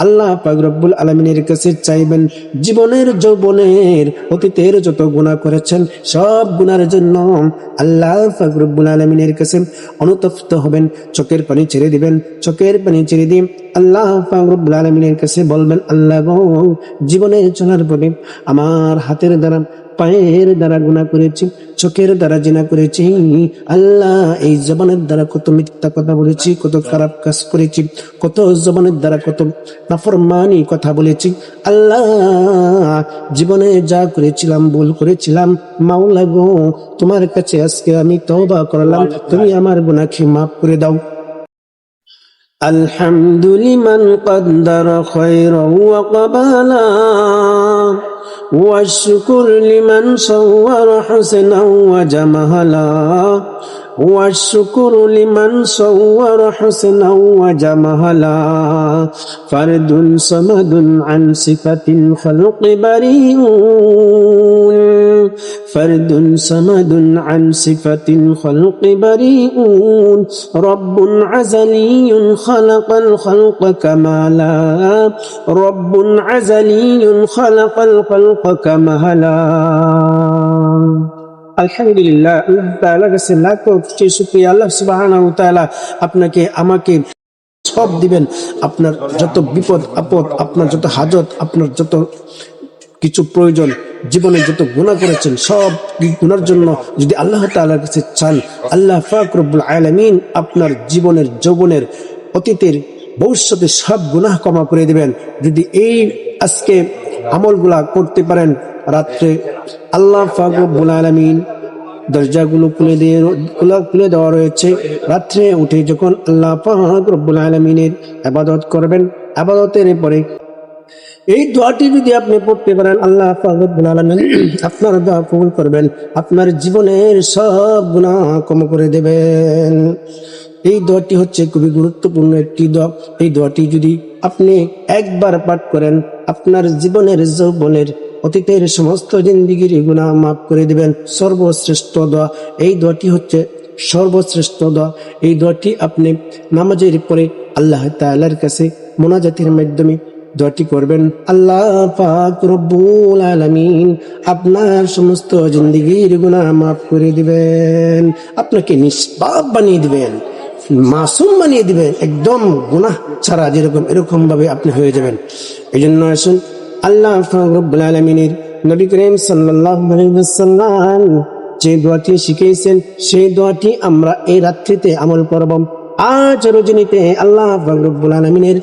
আল্লাহ পাক রব্বুল আলামিনের কাছে চাইবেন। জীবনের যৌবনের অতীতের যত গুনাহ করেছেন সব গুনার জন্য আল্লাহ পাক রব্বুল আলামিনের কাছে অনুতপ্ত হবেন, চোখের পানি ছেড়ে দিবেন। চোখের পানি ছেড়ে দিয়ে আল্লাহ পাক রব্বুল আলামিনের কাছে বলবেন, আল্লাহ গো, জীবনে চলার পথে আমার হাতের দ্বারা, পায়ের দ্বারা গুনাহ করেছি, চোখের দ্বারা জিনা করেছি। আল্লাহ, এই জবানের দ্বারা কত মিথ্যা কথা বলেছি, কত খারাপ কাজ করেছি, কত জবানের দ্বারা কত নাফরমানি কথা বলেছি। আল্লাহ, জীবনে যা করেছিলাম, ভুল করেছিলাম, মাওলা গো, তোমার কাছে আজকে আমি তওবা করলাম, তুমি আমার গুনাহকে মাফ করে দাও। আলহামদুলিমান কদ্দার খায়রাও ওয়া ক্বাবালা والشكر لمن صور حسنا وجمالا والشكر لمن صور حسنا وجمالا فرد صمد عن صفة الخلق بريء فرد صمد عن صفة الخلق بريء رب عزلي خلق الخلق كمالا رب عزلي خلق الخلق كمالا আলহামদুলিল্লাহ, আল্লাহ তাআলার কাছে লাখ কোটি শুকরিয়া। আল্লাহ সুবহানাহু ওয়া তাআলা আপনাকে আমাকে সব দিবেন। আপনার যত বিপদ আপদ, আপনার যত হাজত, আপনার যত কিছু প্রয়োজন, জীবনে যত গুনাহ করেছেন সব গুনার জন্য যদি আল্লাহ তাআলার কাছে চান, আল্লাহ পাক রব্বুল আলামিন আপনার জীবনের যৌবনের অতীতের ভবিষ্যতের সব গুনাহ ক্ষমা করে দিবেন। যদি এই আজকে আমলগুলা করতে পারেন, রাত্রে আল্লাহ পাক রব্বুল আলামিন দরজাগুলো খুলে দেওয়া রয়েছে। রাত্রে উঠে যখন আল্লাহ পাক রব্বুল আলামিনের ইবাদত করবেন, ইবাদতের পরে এই দোয়াটি যদি আপনি পড়তে পারেন, আল্লাহ পাক রব্বুল আলামিন আপনার দোয়া কবুল করবেন, আপনার জীবনের সব গুনাহ ক্ষমা করে দেবেন। এই দোয়াটি হচ্ছে খুবই গুরুত্বপূর্ণ একটি দোয়া। এই দোয়াটি যদি আপনি একবার পাঠ করেন, আপনার জীবনের যৌবনের অতীতের সমস্ত জিন্দেগির গুনাহ মাফ করে দিবেন। সর্বশ্রেষ্ঠ দোয়া এই দোয়াটি হচ্ছে, সর্বশ্রেষ্ঠ দোয়া এই দোয়াটি আপনি নামাজের পরে আল্লাহ তাআলার কাছে মোনাজাতের মাধ্যমে দোয়াটি করবেন। আল্লাহ পাক রব্বুল আলামিন আপনার সমস্ত জিন্দেগির গুনাহ মাফ করে দিবেন, আপনাকে নিষ্পাপ বানিয়ে দিবেন, মাসুম বানিয়ে দিবেন, একদম গুনাহ ছাড়া যেরকম এরকম ভাবে আপনি হয়ে যাবেন। এই জন্য আসুন আল্লাহ পাক রব্বুল আলামিনের নবী করিম সাল্লাল্লাহু আলাইহি ওয়াসাল্লাম যে দোয়াটি শিখিয়েছেন, সেই দোয়াটি আমরা এই রাত্রিতে আমল করব। আজ রজনীতে আল্লাহ পাক রব্বুল আলামিনের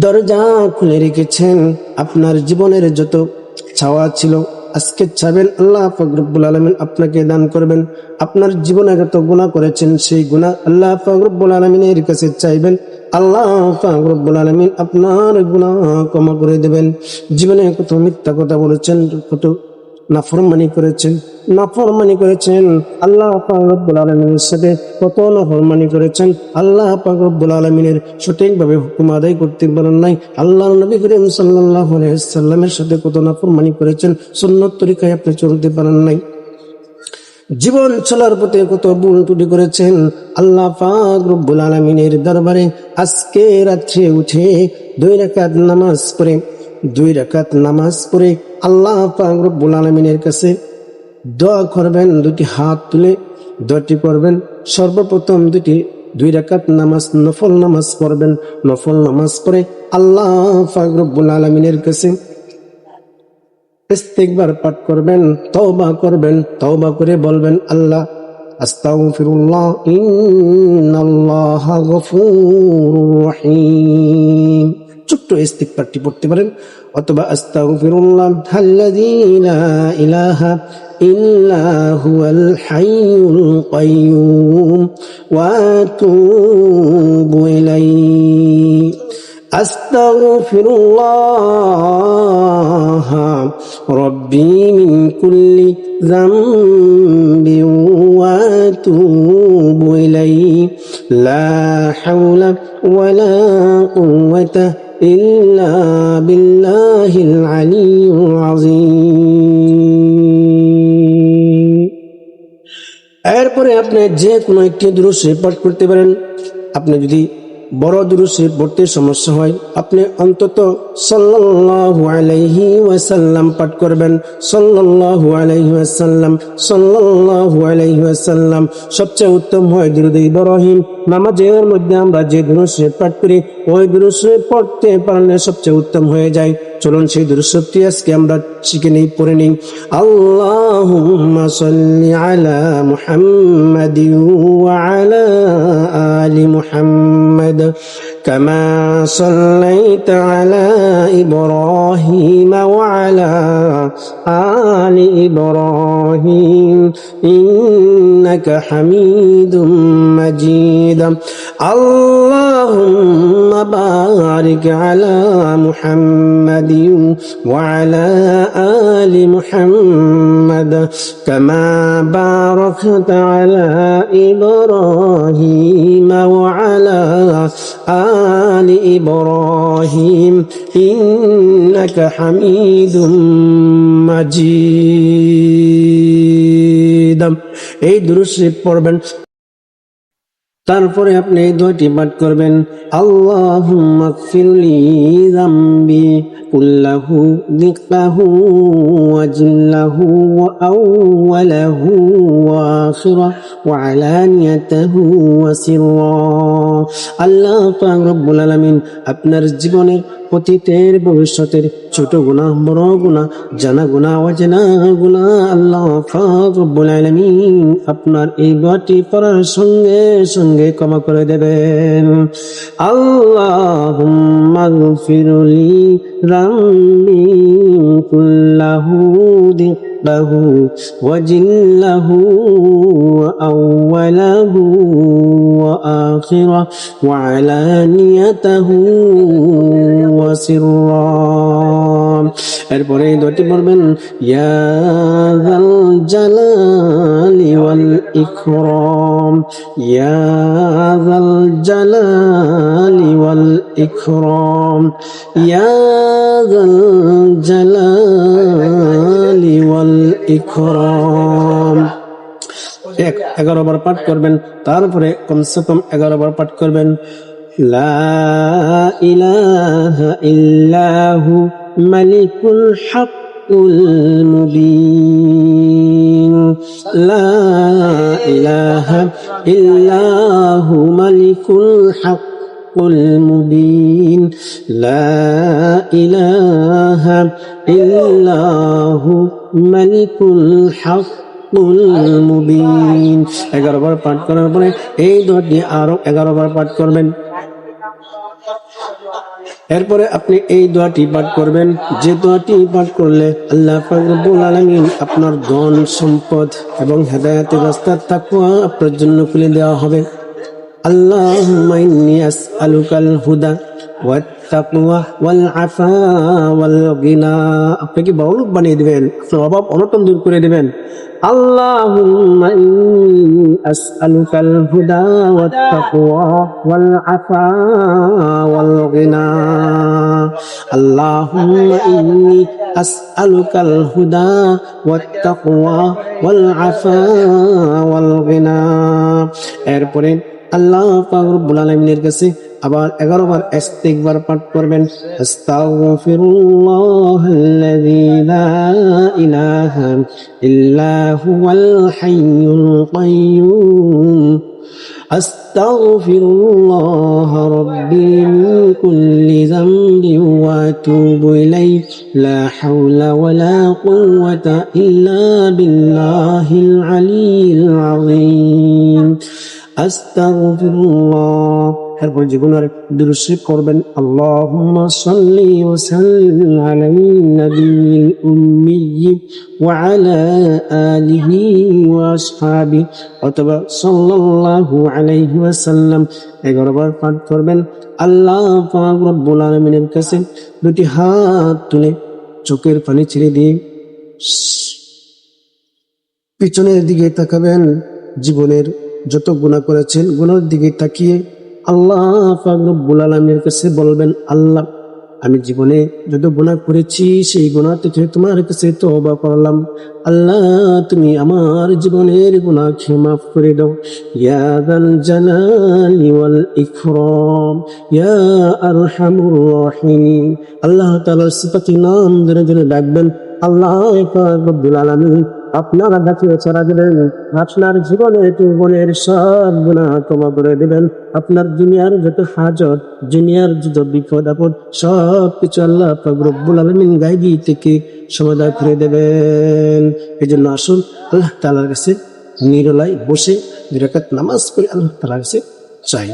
দরজা খুলে রেখেছেন। আপনার জীবনের যত চাওয়া ছিল আজকে চাবেন, আল্লাহ পাক রব্বুল আলামিন আপনাকে দান করবেন। আপনার জীবনে যত গুনাহ করেছেন সেই গুনাহ আল্লাহ পাক রব্বুল আলামিনের কাছে চাইবেন, আল্লাহ পাক রব্বুল আলামিন আপনার গুনাহ ক্ষমা করে দেবেন। জীবনে কত মিথ্যা কথা বলেছেন, কত নাফরমানি করেছেন, আল্লাহ পাক রব্বুল আলামিনের সাথে কত নাফরমানি করেছেন, আল্লাহ পাক রব্বুল আলামিনের সঠিকভাবে হুকুম আদায় করতে পারেন নাই, আল্লাহর নবী করিম সাল্লাল্লাহু আলাইহি ওয়াসাল্লামের সাথে কত নাফরমানি করেছেন, সুন্নাত তরিকায় আপনি চলতে পারেন নাই, জীবন চলার পথে কত ভুল ত্রুটি করেছেন। আল্লাহ পাক রব্বুল আলামিনের দরবারে আজকে রাত্রে উঠে 2 রাকাত নামাজ পড়ে আল্লাহ পাক রব্বুল আলামিনের কাছে দোয়া করবেন। 2টি হাত তুলে দোয়াটি করবেন। সর্বপ্রথম 2 রাকাত নামাজ নফল নামাজ পড়বেন। নফল নামাজ পড়ে আল্লাহ পাক রব্বুল আলামিনের কাছে ইস্তিগফার পাঠ করবেন, তওবা করবেন। তওবা করে বলবেন, আল্লাহ আস্তাগফিরুল্লাহ ইন্নাল্লাহা গফুরুর রহিম। ছোট্ট ইস্তিগফারটি পড়তে পারেন, অথবা আস্তাগফিরুল্লাহ আল্লাযী লা ইলাহা ইল্লা হুয়াল হাইয়ুল কাইয়্যুম ওয়া আতুবু ইলাইহি আস্তাগফিরুল্লাহ রব্বি মিন কুল্লি যামবি ওয়া আতুবু ইলাইহি লা হাওলা ওয়ালা কুওয়াতা ইল্লা বিল্লাহিল আলিয়্যিল আযীম। এরপরে আপনি যে কোনো একটি দুরূদ শরীফ পাঠ করতে পারেন। আপনি যদি বড় দুরূদ শরীফ পড়তে সমস্যা হয়, আপনি অন্তত সাল্লাল্লাহু আলাইহি ওয়াসাল্লাম পাঠ করবেন। সাল্লাল্লাহু আলাইহি ওয়াসাল্লাম, সাল্লাল্লাহু আলাইহি ওয়াসাল্লাম। সবচেয়ে উত্তম হয় দুরূদ ইব্রাহিম। নামাজের মধ্যে আমরা যে দুরূদ শরীফ পাঠ করি, ওই দুরূদ শরীফ পড়তে পারলে সবচেয়ে উত্তম হয়ে যায়। চলুন সেই দুরূদ শরীফটি আজকে আমরা শিখে নিই, পড়ে নিই। আল্লাহুম্মা সাল্লি আলা মুহাম্মাদিন ওয়া আলা আলি মুহাম্মাদ কামা সাল্লাইতা আলা ইব্রাহিম ওয়া আলা আলি ইব্রাহিম ইন্নাকা হামিদুম মাজিদ। আল্লাহুম্মা বারিক আলা মুহাম্মাদিন ওয়া আলা আলি মুহাম্মাদ কামা বারাকতা আলা ইব্রাহিম ওয়া আলা আলি ইব্রাহিম ইন্নাকা হামিদুম মাজিদ। এই দুরূদ শরীফ পড়বেন। তারপরে আপনি এই দোয়াটি পাঠ করবেন, আল্লাহুম্মা গফিরলি যামবি কুল্লাহু দিক্কাহু ওয়া জিল্লাহু ওয়া আউওয়ালাহু ওয়া আখিরাহু ওয়া আলানিয়াতাহু ওয়া সিররা। আল্লাহ পাক রব্বুল আলামিন আপনার জীবনের অতীতের ভবিষ্যতের ছোট গুনাহ, বড় গুনাহ, জানা গুনাহ, অজানা গুনাহ আল্লাহ পাক রব্বুল আলামিন আপনার এই দোয়াটি পড়ার সঙ্গে সঙ্গে ক্ষমা করে দেবেন। আল্লাহুম্মা গফিরলি যামবি কুল্লাহু দিক্কাহু ওয়া জিল্লাহু ওয়া আউওয়ালাহু ওয়া আখিরাহু ওয়া আলানিয়াতাহু ওয়া সিররা। এরপরে এই দোয়াটি পড়বেন, ইয়া যাল জালালি ওয়াল ইকরাম, ইয়া যাল জালালি ওয়াল ইকরাম, ইয়া যাল জালালি ওয়াল ইকরাম। 11 বার পাঠ করবেন। তারপরে কমসে কম 11 বার পাঠ করবেন, লা ইলাহা ইল্লাহু মালিকুল হাক্কুল মুবিন, লা ইলাহা ইল্লাহু মালিকুল হাক্কুল মুবিন, লা ইলাহা ইল্লাহু মালিকুল হাক্কুল মুবিন। 11 বার পাঠ করার পরে এই দোয়াটি আরো 11 বার পাঠ করবেন। এরপরে আপনি এই দোয়াটি পাঠ করবেন, যে দোয়াটি পাঠ করলে আল্লাহ পাক রব্বুল আলামিন আপনার ধন সম্পদ এবং হেদায়েতের রাস্তা তাকওয়া আপনার জন্য খুলে দেওয়া হবে। আল্লাহুম্মা ইন্নী আসআলুকাল হুদা ওয়াত তাকওয়া ওয়াল আফা ওয়াল গিনা। আপনি কি বড়লোক বানিয়ে দিবেন, আপনার অভাব অনটন দূর করে দিবেন। আল্লাহুম্মা ইন্নী আসআলুকাল হুদা ওয়াত তাকওয়া ওয়াল আফা ওয়াল গিনা। আল্লাহুম্মা ইন্নী আসআলুকাল হুদা ওয়াত তাকওয়া ওয়াল আফা ওয়াল গিনা। এরপরে আল্লাহ পাক রব্বুল আলামিনের কাছে আবার 11 বার ইস্তিগফার পাঠ করবেন, আস্তাগফিরুল্লাহাল্লাযী লা ইলাহা ইল্লা হুয়াল হাইয়ুল কাইয়্যুম, আস্তাগফিরুল্লাহ রাব্বী মিন কুল্লি যামবিন ওয়া আতুবু ইলাইহি লা হাওলা ওয়ালা কুওয়াতা ইল্লা বিল্লাহিল আলিয়্যিল আযীম, আস্তাগফিরুল্লাহ। এরপর জীবনের দুরূদ শরীফ করবেন, আল্লাহুম্মা সাল্লি ওয়া সাল্লিম আলান নাবিয়্যিল উম্মি ওয়া আলা আলিহি ওয়া আসহাবিহি অথবা সাল্লাল্লাহু আলাইহি ওয়াসাল্লাম 11 বার পাঠ করবেন। আল্লাহ পাক রব্বুল আলামিনের কাছে দুটি হাত তুলে চোখের পানি ছেড়ে দিয়ে পিছনের দিকে তাকাবেন। জীবনের যত গুনাহ করেছেন গুনার দিকে তাকিয়ে আল্লাহ পাক রব্বুল আলামিনের কাছে বলবেন, আল্লাহ আমি জীবনে যত গুনাহ করেছি সেই গুনাহ থেকে তোমার কাছে তওবা করলাম। আল্লাহ তুমি আমার জীবনের গুনাহ মাফ করে দাও। ইয়া যাল জালালি ওয়াল ইকরাম, ইয়া আরহামুর রাহিমিন। আল্লাহ তাআলার সিফাতি নাম ধরে ধরে ডাকবেন, আল্লাহ পাক রব্বুল আলামিন আপনারা ডাকে ছাড়া দিবেন, আপনার জীবনের যৌবনের সব গুনাহ ক্ষমা করে দিবেন। আপনার দুনিয়ার যত হাজত, দুনিয়ার যত বিপদ আপদ সব কিছু আল্লাহ পাক রব্বুল আলামিন গায়বী থেকে সমাধান করে দেবেন। এই জন্য আসুন আল্লাহ তাআলার কাছে নিরলায় বসে 2 রাকাত নামাজ পড়ে আল্লাহ তাআলার কাছে চাই।